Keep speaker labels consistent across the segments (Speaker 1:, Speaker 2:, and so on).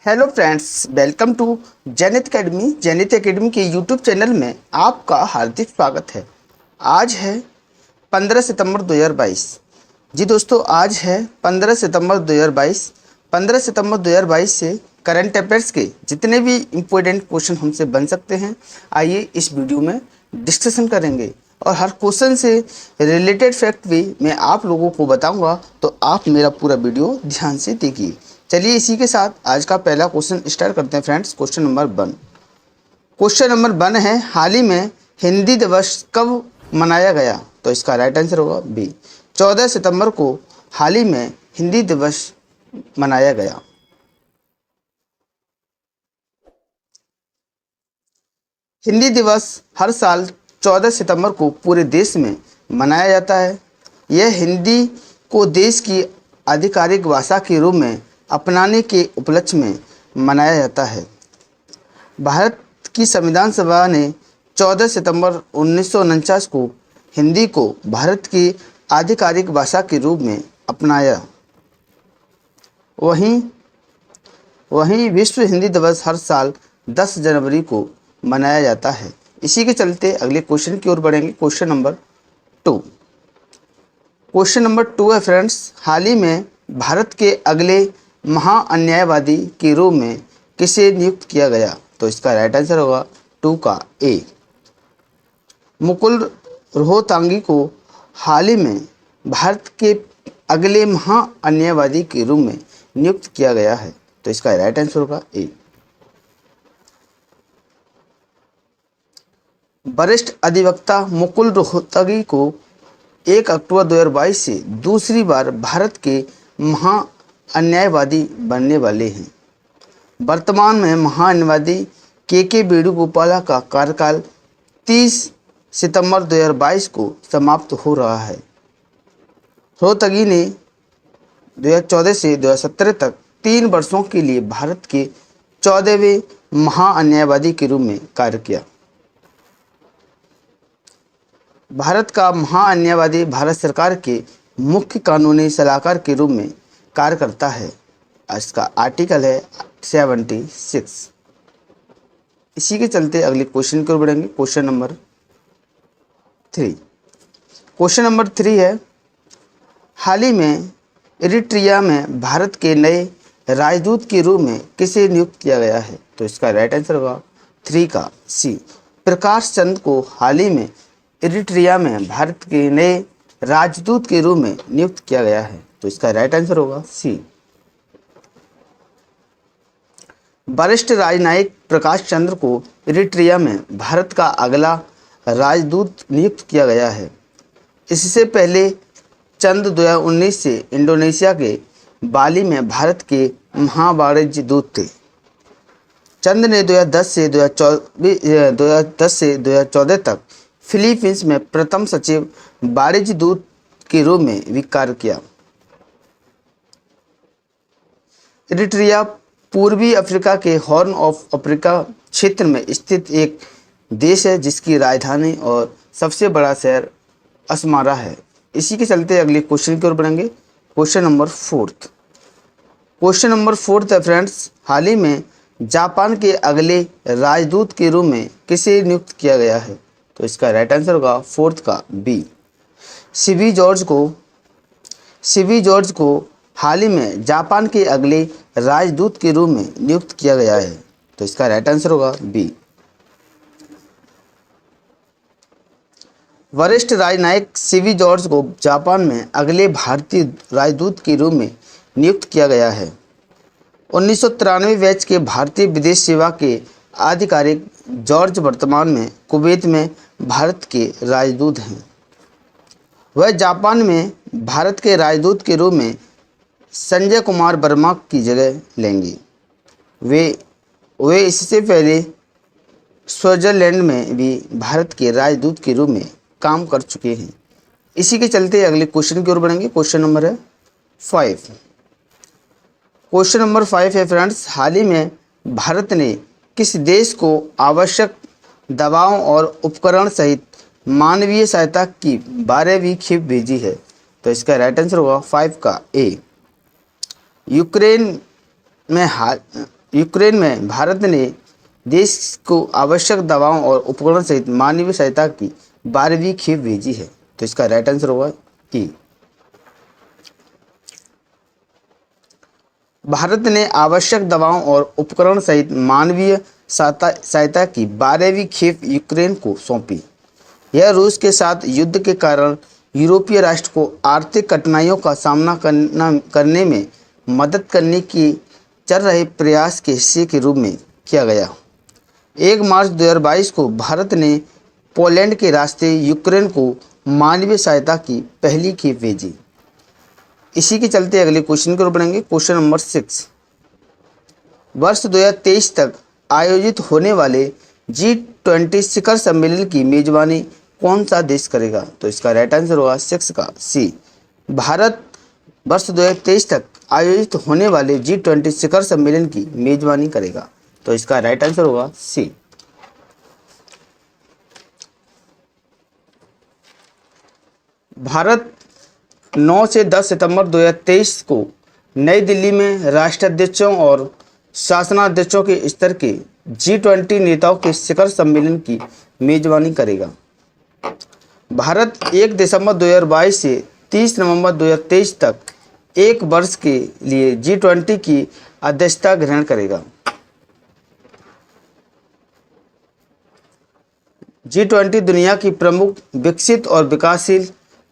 Speaker 1: Hello friends, welcome to Jainit academy. Jainit academy के YouTube channel में आपका हार्दिक स्वागत है। आज है 15 सितंबर 2022। जी दोस्तों, आज है 15 सितंबर 2022। 15 सितंबर 2022 से करंट अफेयर्स के जितने भी इम्पोर्टेंट क्वेश्चन हमसे बन सकते हैं, आइए इस वीडियो में डिस्कशन करेंगे। और हर क्वेश्चन से रिलेटेड फैक्ट भी मैं आप लोगों को बताऊंगा, तो आप मेरा पूरा वीडियो ध्यान से देखिए। चलिए इसी के साथ आज का पहला क्वेश्चन स्टार्ट करते हैं friends. Question number 1। Question number 1 है, हाल ही में हिंदी दिवस कब मनाया गया? तो इसका राइट आंसर होगा बी, 14 सितंबर को हाल ही में हिंदी दिवस मनाया गया। हिंदी दिवस हर साल 14 सितंबर को पूरे देश में मनाया जाता है। यह हिंदी को देश की आधिकारिक भाषा के रूप में अपनाने के उपलक्ष्य में मनाया जाता है। भारत की संविधान सभा ने 14 सितंबर 1949 को हिंदी को भारत की आधिकारिक भाषा के रूप में अपनाया। वहीं वहीं विश्व हिंदी दिवस हर साल 10 जनवरी को मनाया जाता है। इसी के चलते अगले क्वेश्चन की ओर बढ़ेंगे। Question number 2। क्वेश्चन नंबर 2 है फ्रेंड्स, हाल ही में भारत के अगले महान्यायवादी के रूप में किसे नियुक्त किया गया? तो इसका राइट आंसर होगा 2 का ए, मुकुल रोहतांगी को हाल ही में भारत के अगले महान्यायवादी के रूप में नियुक्त किया गया है। तो इसका राइट आंसर होगा ए। वरिष्ठ अधिवक्ता मुकुल रोहतगी को 1 अक्टूबर 2022 से दूसरी बार भारत के महान्यायवादी बनने वाले हैं। वर्तमान में महान्यायवादी के वेणुगोपाला का कार्यकाल 30 सितंबर 2022 को समाप्त हो रहा है। रोहतगी ने 2014 से 2017 तक 3 वर्षों के लिए भारत के 14वें महान्यायवादी के रूप में कार्य किया। भारत का महान्यायवादी भारत सरकार के मुख्य कानूनी सलाहकार के रूप में कार्य करता है। इसका आर्टिकल है 76। इसी के चलते अगले क्वेश्चन की ओर बढ़ेंगे। Question number 3। क्वेश्चन नंबर 3 है, हाल ही में इरिट्रिया में भारत के नए राजदूत के रूप में किसे नियुक्त किया गया है? तो इसका राइट आंसर होगा 3 का सी, प्रकाश चंद को हाल ही में इरिट्रिया में भारत के नए राजदूत के रूप में नियुक्त किया गया है। तो इसका राइट आंसर होगा सी। वरिष्ठ राजनयिक प्रकाश चंद्र को इरिट्रिया में भारत का अगला राजदूत नियुक्त किया गया है। इससे पहले चंद 2019 से इंडोनेशिया के बाली में भारत के महावाणिज्य दूत थे। चंद ने 2010 से 2014 तक फिलीपींस में प्रथम सचिव वाणिज्य दूत के रूप में भी कार्य किया। इरिट्रिया पूर्वी अफ्रीका के हॉर्न ऑफ अफ्रीका क्षेत्र में स्थित एक देश है, जिसकी राजधानी और सबसे बड़ा शहर असमारा है। इसी के चलते अगले क्वेश्चन की ओर बढ़ेंगे। Question number 4। क्वेश्चन नंबर 4 है फ्रेंड्स, हाल ही में जापान के अगले राजदूत के रूप में किसे नियुक्त किया गया है? तो इसका राइट आंसर होगा 4 का बी, सीवी जॉर्ज को हाल ही में जापान के अगले राजदूत के रूप में नियुक्त किया गया है। तो इसका राइट आंसर होगा बी। वरिष्ठ राजनयिक सीवी जॉर्ज को जापान में अगले भारतीय राजदूत के रूप में नियुक्त किया गया है। 1993 बैच के भारतीय विदेश सेवा के आधिकारिक जॉर्ज वर्तमान में कुवैत में भारत के राजदूत हैं। वह जापान में भारत के राजदूत के रूप में संजय कुमार वर्मा की जगह लेंगे। वे इससे पहले स्विट्जरलैंड में भी भारत के राजदूत के रूप में काम कर चुके हैं। इसी के चलते अगले क्वेश्चन की ओर बढ़ेंगे। क्वेश्चन नंबर है 5। क्वेश्चन नंबर 5 है फ्रेंड्स, हाल ही में भारत ने किस देश को आवश्यक दवाओं और उपकरण सहित मानवीय सहायता की 12वीं खेप भेजी है? तो इसका राइट आंसर होगा 5 का ए, यूक्रेन में यूक्रेन में भारत ने देश को आवश्यक दवाओं और उपकरण सहित मानवीय सहायता की 12वीं खेप भेजी है। तो इसका राइट आंसर होगा ई। भारत ने आवश्यक दवाओं और उपकरण सहित मानवीय सहायता की 12वीं खेप यूक्रेन को सौंपी। यह रूस के साथ युद्ध के कारण यूरोपीय राष्ट्र को आर्थिक कठिनाइयों का सामना करने में मदद करने की चल रहे प्रयास के हिस्से के रूप में किया गया। 1 मार्च 2022 को भारत ने पोलैंड के रास्ते यूक्रेन को मानवीय सहायता की पहली खेप भेजी। इसी के चलते अगले क्वेश्चन की ओर बढ़ेंगे। क्वेश्चन नंबर 6, वर्ष 2023 तक आयोजित होने वाले G20 शिखर सम्मेलन की मेजबानी कौन सा देश करेगा? तो इसका राइट आंसर होगा 6 का सी। भारत वर्ष 2023 तक आयोजित होने वाले G20 शिखर सम्मेलन की मेजबानी करेगा। तो इसका राइट आंसर होगा सी। भारत 9 से 10 सितंबर 2023 को नई दिल्ली में राष्ट्राध्यक्षों और शासनाध्यक्षों के स्तर के G20 नेताओं के शिखर सम्मेलन की मेजबानी करेगा। भारत 1 दिसंबर 2022 से 30 नवंबर 2023 तक एक वर्ष के लिए G20 की अध्यक्षता ग्रहण करेगा। G20 दुनिया की प्रमुख विकसित और विकासशील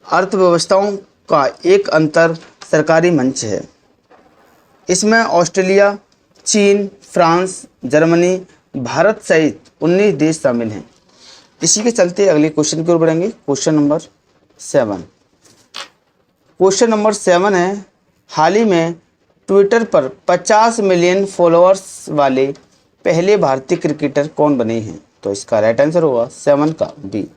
Speaker 1: अर्थव्यवस्थाओं का एक अंतर सरकारी मंच है। इसमें ऑस्ट्रेलिया, चीन, फ्रांस, जर्मनी, भारत सहित 19 देश शामिल हैं। इसी के चलते अगले क्वेश्चन की ओर बढ़ेंगे। Question number 7। क्वेश्चन नंबर 7 है, हाल ही में ट्विटर पर 50 मिलियन फॉलोअर्स वाले पहले भारतीय क्रिकेटर कौन बने हैं? तो इसका राइट आंसर होगा 7 का बी।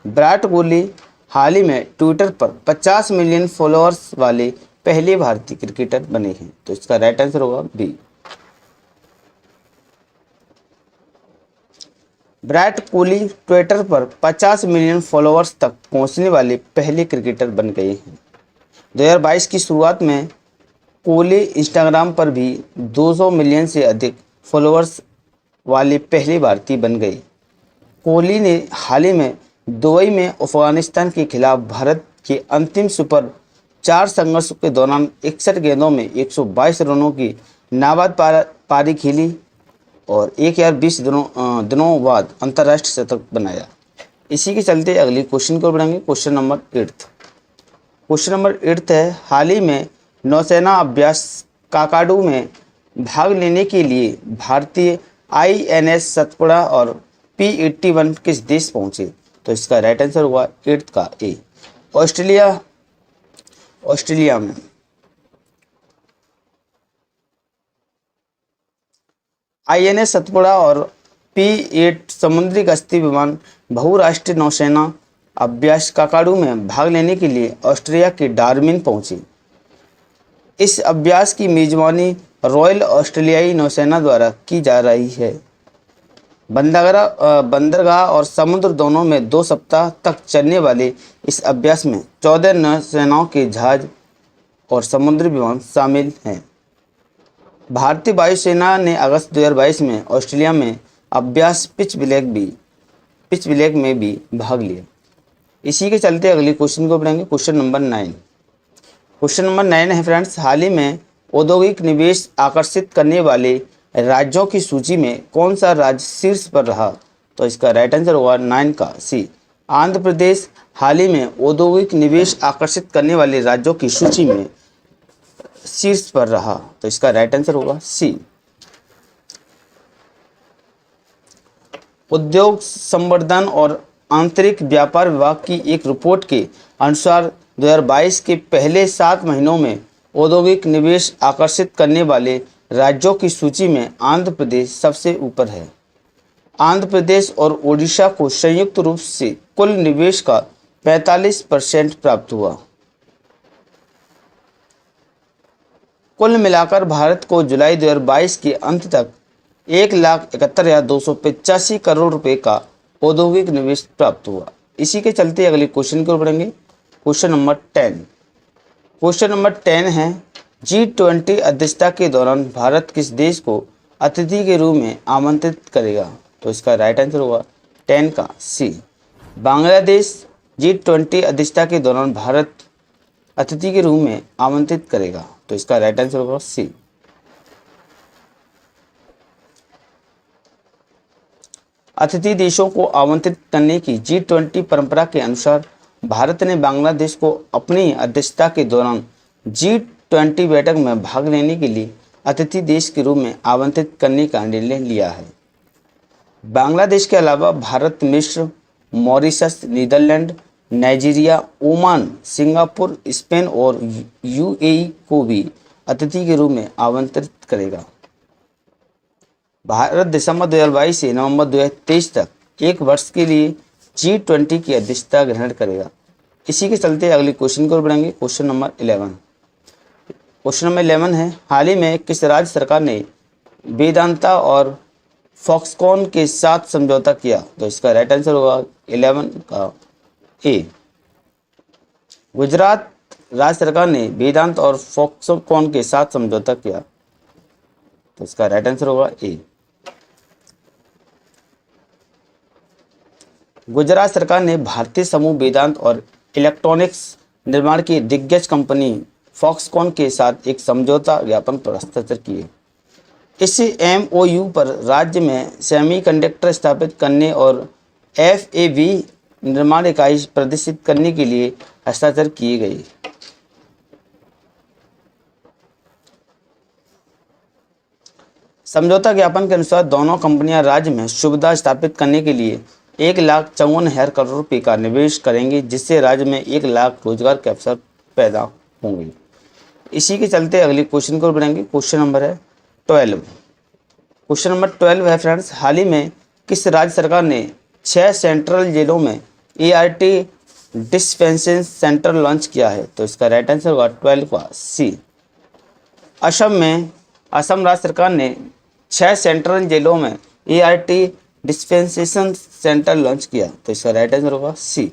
Speaker 1: विराट कोहली हाल ही में ट्विटर पर 50 मिलियन फॉलोअर्स वाले पहले भारतीय क्रिकेटर बने हैं। तो इसका राइट आंसर होगा बी। विराट कोहली ट्विटर पर 50 मिलियन फॉलोअर्स तक पहुंचने वाले पहले क्रिकेटर बन गए हैं। 2022 की शुरुआत में कोहली इंस्टाग्राम पर भी 200 मिलियन से अधिक फॉलोअर्स वाले पहले भारतीय बन गए। कोहली ने हाल ही में दुबई में अफगानिस्तान के खिलाफ भारत के अंतिम सुपर 4 संघर्ष के दौरान 61 गेंदों में 122 रनों की नाबाद पारी खेली और 1020 दिनों बाद अंतर्राष्ट्रीय शतक बनाया। इसी के चलते अगली क्वेश्चन को बढ़ेंगे। Question number 8। क्वेश्चन नंबर 8 है, हाल ही में नौसेना अभ्यास काकाडू में भाग लेने के लिए भारतीय INS सतपुड़ा और P-81 किस देश पहुंचे? तो इसका राइट आंसर होगा 8 का ए, ऑस्ट्रेलिया में। INS सतपुड़ा और P-8 समुद्री गश्ती विमान बहुराष्ट्रीय नौसेना अभ्यास काकाडू में भाग लेने के लिए ऑस्ट्रेलिया के डार्विन पहुंचे। इस अभ्यास की मेजबानी रॉयल ऑस्ट्रेलियाई नौसेना द्वारा की जा रही है। बंदरगाह और समुद्र दोनों में 2 सप्ताह तक चलने वाले इस अभ्यास में 14 नौसेनाओं के जहाज और समुद्री विमान शामिल हैं। भारतीय वायुसेना ने अगस्त 2022 में ऑस्ट्रेलिया में अभ्यास पिच ब्लैक में भी भाग लिया। इसी के चलते अगले क्वेश्चन को बढ़ेंगे। Question number 9। क्वेश्चन नंबर 9 है फ्रेंड्स, हाल ही में औद्योगिक निवेश आकर्षित करने वाले राज्यों की सूची में कौन सा राज्य शीर्ष पर रहा? तो इसका राइट आंसर होगा 9 का सी। आंध्र प्रदेश हाल ही में औद्योगिक निवेश आकर्षित करने वाले राज्यों की सूची में शीर्ष पर रहा। तो इसका राइट आंसर होगा सी। उद्योग संवर्धन और आंतरिक व्यापार विभाग की एक रिपोर्ट के अनुसार 2022 के पहले 7 महीनों में औद्योगिक निवेश आकर्षित करने वाले राज्यों की सूची में आंध्र प्रदेश सबसे ऊपर है। आंध्र प्रदेश और ओडिशा को संयुक्त रूप से कुल निवेश का 45% प्राप्त हुआ। कुल मिलाकर भारत को जुलाई 2022 के अंत तक 1,71,285 करोड़ रुपए का औद्योगिक निवेश प्राप्त हुआ। इसी के चलते अगले क्वेश्चन की ओर बढ़ेंगे। Question number 10। क्वेश्चन नंबर 10 है, G20 अध्यक्षता के दौरान भारत किस देश को अतिथि के रूप में आमंत्रित करेगा? तो इसका राइट आंसर होगा 10 का सी। बांग्लादेश G20 अध्यक्षता के दौरान भारत अतिथि के रूप में आमंत्रित करेगा? तो इसका राइट आंसर होगा सी। अतिथि देशों को आमंत्रित करने की G20 परंपरा के अनुसार भारत ने बांग्लादेश को अपनी अध्यक्षता के दौरान G20 बैठक में भाग लेने के लिए अतिथि देश के रूप में आमंत्रित करने का निर्णय लिया है। बांग्लादेश के अलावा भारत मिस्र, Mauritius, Netherland, Nigeria, Oman, Singapore, Spain और UAE को भी अतिथि के रूप में आमंत्रित करेगा। भारत दिसंबर 2022 से नवंबर 2023 तक एक वर्ष के लिए G20 की अध्यक्षता ग्रहण करेगा। इसी के चलते अगले क्वेश्चन की ओर बढ़ेंगे। Question number 11। क्वेश्चन नंबर 11 है, हाल ही में किस राज्य सरकार ने वेदांता और फॉक्सकॉन के साथ समझौता किया? तो इसका राइट आंसर होगा 11 का ए। गुजरात राज्य सरकार ने वेदांत और फॉक्सकॉन के साथ समझौता किया। तो इसका राइट आंसर होगा ए। गुजरात सरकार ने भारतीय समूह वेदांत और इलेक्ट्रॉनिक्स निर्माण की दिग्गज कंपनी फॉक्सकॉन के साथ एक समझौता ज्ञापन पर हस्ताक्षर किए। इस MOU पर राज्य में सेमीकंडक्टर स्थापित करने और FAV निर्माण इकाई प्रदर्शित करने के लिए हस्ताक्षर किए गए। समझौता ज्ञापन के अनुसार दोनों कंपनियां राज्य में सुविधा स्थापित करने के लिए 1,54,000 करोड़ रुपये का निवेश करेंगी, जिससे राज्य में 1 लाख रोजगार के अवसर पैदा होंगे। इसी के चलते अगले क्वेश्चन को बढ़ेंगे। क्वेश्चन नंबर है 12। क्वेश्चन नंबर 12 है फ्रेंड्स, हाल ही में किस राज्य सरकार ने 6 सेंट्रल जेलों में ART डिस्पेंसेशन सेंटर लॉन्च किया है? तो इसका राइट आंसर होगा 12 का सी। असम राज्य सरकार ने 6 सेंट्रल जेलों में ART डिस्पेंसेशन सेंटर लॉन्च किया। तो इसका राइट आंसर होगा सी।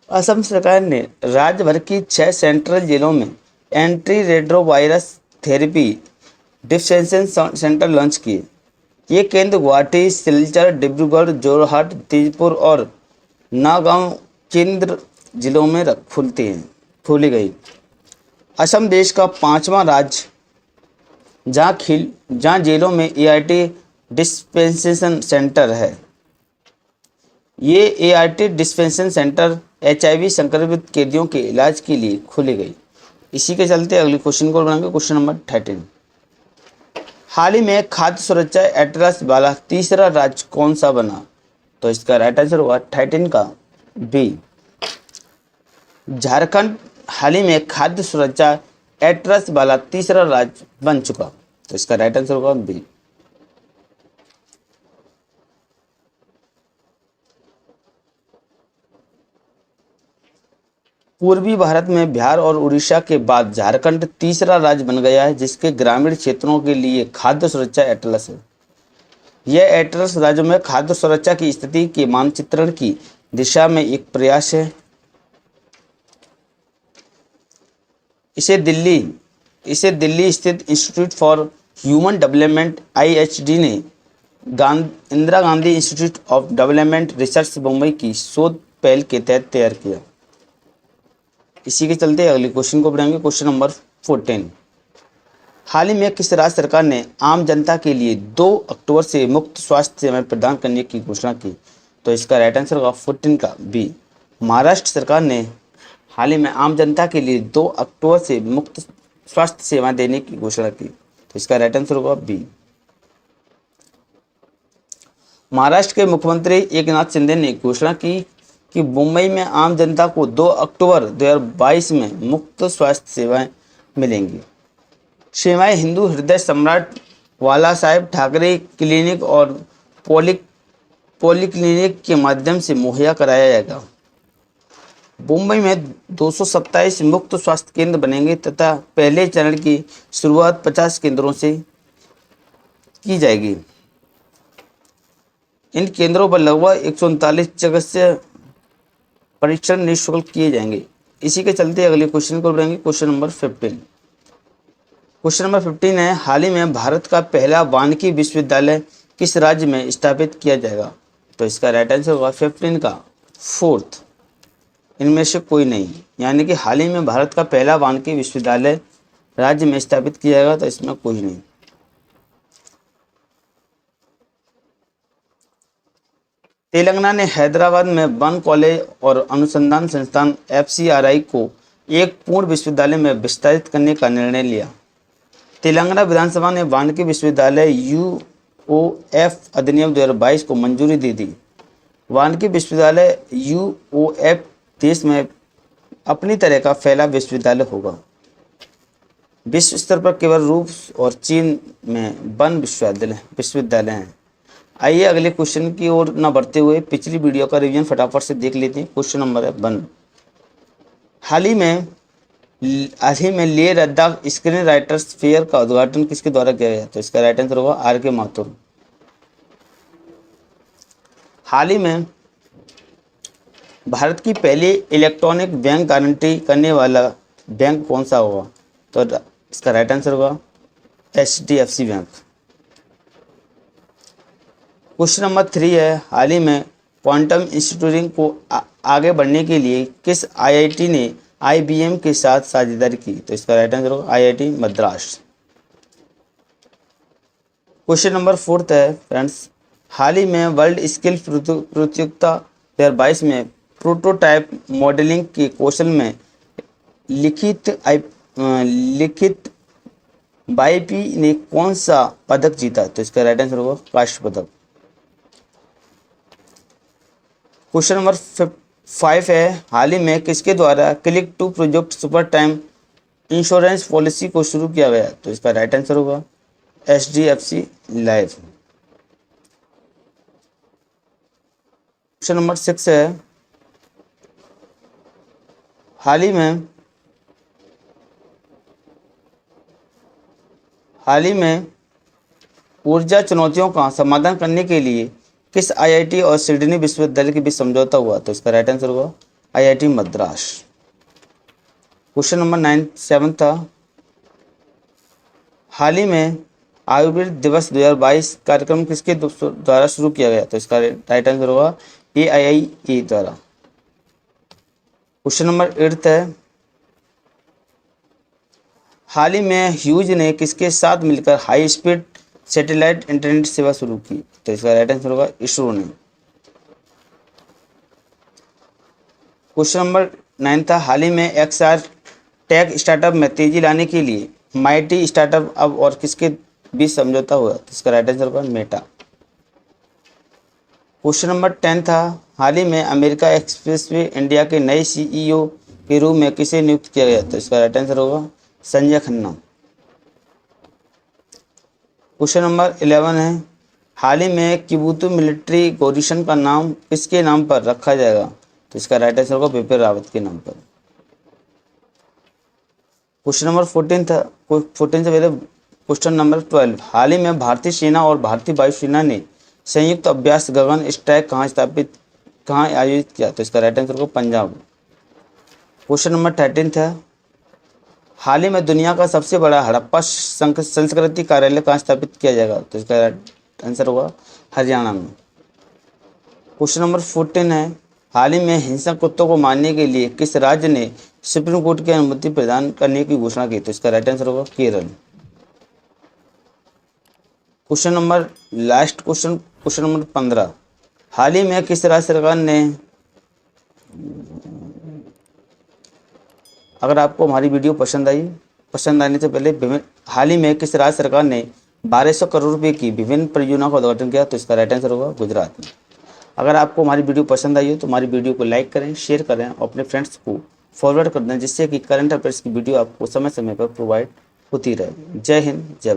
Speaker 1: असम सरकार ने राज्य भर की 6 सेंट्रल जेलों में anti retrovirus therapy dispensation centre launch किए। ये केंद्र गुवाहाटी, सिलचर, डिब्रूगढ़, जोरहाट, तेजपुर और नागांव केंद्र जिलों में खोली गई। असम देश का 5वां राज्य जहां जेलों में ART डिस्पेंसेशन सेंटर है। ये ART डिस्पेंसेशन सेंटर HIV संक्रमित कैदियों के इलाज के लिए खोली गई। इसी के चलते अगले क्वेश्चन को बनाएंगे। Question number 13। हाल ही में खाद्य सुरक्षा एटलस वाला तीसरा राज्य कौन सा बना? तो इसका राइट आंसर होगा 13 का बी। झारखंड हाल ही में खाद्य सुरक्षा एटलस वाला तीसरा राज्य बन चुका। तो इसका राइट आंसर होगा बी। पूर्वी भारत में बिहार और उड़ीसा के बाद झारखंड तीसरा राज्य बन गया है, जिसके ग्रामीण क्षेत्रों के लिए खाद्य सुरक्षा एटलस है। यह एटलस राज्यों में खाद्य सुरक्षा की स्थिति के मानचित्रण की दिशा में एक प्रयास है। इसे दिल्ली स्थित institute for human development IHD ने Indira Gandhi institute of development research Mumbai की शोध पहल के तहत तैयार किया। इसी के चलते अगले क्वेश्चन को बढ़ाएंगे। Question number 14। हाल ही में किस राज्य सरकार ने आम जनता के लिए 2 अक्टूबर से मुफ्त स्वास्थ्य सेवाएं प्रदान करने की घोषणा की? तो इसका राइट आंसर होगा 14 का बी। महाराष्ट्र सरकार ने हाल ही में आम जनता के लिए 2 अक्टूबर से मुफ्त स्वास्थ्य सेवाएं देने की घोषणा की। तो इसका राइट आंसर होगा बी। महाराष्ट्र के मुख्यमंत्री एकनाथ शिंदे ने घोषणा की कि मुंबई में आम जनता को 2 अक्टूबर 2022 में मुफ्त स्वास्थ्य सेवाएं मिलेंगी। सेवाएं हिंदू हृदय सम्राट वाला साहेब ठाकरे क्लिनिक और पॉलीक्लिनिक के माध्यम से मुहैया कराया जाएगा। मुंबई में 227 मुफ्त स्वास्थ्य केंद्र बनेंगे तथा पहले चरण की शुरुआत 50 केंद्रों से की जाएगी। इन केंद्रों पर लगभग 139 चिकित्सा परीक्षण निःशुल्क किए जाएंगे। इसी के चलते अगले क्वेश्चन को बढ़ेंगे। Question number 15। क्वेश्चन नंबर 15 है, हाल ही में भारत का पहला वानिकी विश्वविद्यालय किस राज्य में स्थापित किया जाएगा? तो इसका राइट आंसर होगा 15 का फोर्थ, इनमें से कोई नहीं, यानी कि हाल ही में भारत का पहला वानिकी विश्वविद्यालय राज्य में स्थापित किया जाएगा, तो इसमें कोई नहीं। तेलंगाना ने हैदराबाद में वन कॉलेज और अनुसंधान संस्थान FCRI को एक पूर्ण विश्वविद्यालय में विस्तारित करने का निर्णय लिया। तेलंगाना विधानसभा ने वानिकी विश्वविद्यालय UOF अधिनियम 2022 को मंजूरी दे दी। वानिकी विश्वविद्यालय UOF देश में अपनी तरह का पहला विश्वविद्यालय होगा। विश्व स्तर पर केवल रूस और चीन में वन विश्वविद्यालय हैं। आइए अगले क्वेश्चन की ओर न बढ़ते हुए पिछली वीडियो का रिवीजन फटाफट से देख लेते हैं। क्वेश्चन नंबर है 1। हाल ही में Leh Ladakh screen writers fair का उद्घाटन किसके द्वारा किया गया? तो इसका राइट आंसर होगा RK माथुर। हाल ही में भारत की पहली इलेक्ट्रॉनिक बैंक गारंटी करने वाला बैंक कौन सा होगा? तो इसका राइट आंसर होगा HDFC बैंक। क्वेश्चन नंबर 3 है, हाल ही में क्वांटम इंजीनियरिंग को आगे बढ़ने के लिए किस IIT ने IBM के साथ साझेदारी की? तो इसका राइट आंसर होगा IIT मद्रास। क्वेश्चन नंबर 4 है फ्रेंड्स, हाल ही में वर्ल्ड स्किल प्रतियोगिता 2022 में प्रोटोटाइप मॉडलिंग के कौशल में लिखित YP ने कौन सा पदक जीता? तो इसका राइट आंसर होगा कांस्य पदक। क्वेश्चन नंबर 5 है, हाल ही में किसके द्वारा click to project super time insurance policy को शुरू किया गया? तो इसका राइट आंसर होगा HDFC लाइफ। क्वेश्चन नंबर 6 है, हाल ही में ऊर्जा चुनौतियों का समाधान करने के लिए किस IIT और सिडनी विश्वविद्यालय के बीच समझौता हुआ? तो इसका राइट आंसर होगा IIT मद्रास। क्वेश्चन नंबर 7 था, हाल ही में आयुर्वेद दिवस 2022 कार्यक्रम किसके द्वारा शुरू किया गया? तो इसका राइट आंसर होगा AIIA द्वारा। क्वेश्चन नंबर 8 है, हाल ही में ह्यूज ने किसके साथ मिलकर हाई स्पीड सैटेलाइट इंटरनेट सेवा शुरू की? तो इसका राइट आंसर होगा इसरो ने। क्वेश्चन नंबर 9 था, हाल ही में XR टेक स्टार्टअप में तेजी लाने के लिए माइटी स्टार्टअप अब और किसके बीच समझौता हुआ? तो इसका राइट आंसर होगा मेटा। क्वेश्चन नंबर 10 था, हाल ही में अमेरिका एक्सप्रेसवे इंडिया के नए CEO के रूप में किसे नियुक्त किया गया? तो इसका राइट आंसर होगा संजय खन्ना। क्वेश्चन नंबर 11 है, हाल ही में किबुतु मिलिट्री गॉरिसन का नाम किसके नाम पर रखा जाएगा? तो इसका राइट आंसर होगा बिपिन रावत के नाम पर। क्वेश्चन नंबर 14 था, 14 से पहले क्वेश्चन नंबर 12, हाल ही में भारतीय सेना और भारतीय वायुसेना ने संयुक्त अभ्यास गगन स्ट्राइक कहाँ आयोजित किया? तो इसका राइट आंसर होगा पंजाब। क्वेश्चन नंबर 13 था, हाल ही में दुनिया का सबसे बड़ा हड़प्पा संस्कृति कार्यालय कहाँ स्थापित किया जाएगा? तो इसका आंसर होगा हरियाणा में। क्वेश्चन नंबर 14 है, हाल ही में हिंसक कुत्तों को मारने के लिए किस राज्य ने सुप्रीम कोर्ट की अनुमति प्रदान करने की घोषणा की? तो इसका राइट आंसर होगा Kerala. Question number last question number 15, हाल ही में किस राज्य सरकार ने, अगर आपको हमारी वीडियो पसंद आने से पहले हाल ही में किस राज्य सरकार ने 1200 करोड़ रुपए की विभिन्न परियोजनाओं का उद्घाटन किया? तो इसका राइट आंसर होगा गुजरात में। अगर आपको हमारी वीडियो पसंद आई हो तो हमारी वीडियो को लाइक करें, शेयर करें और अपने फ्रेंड्स को फॉरवर्ड कर दें, जिससे कि करंट अफेयर्स की वीडियो आपको समय समय पर प्रोवाइड होती रहे। जय हिंद, जय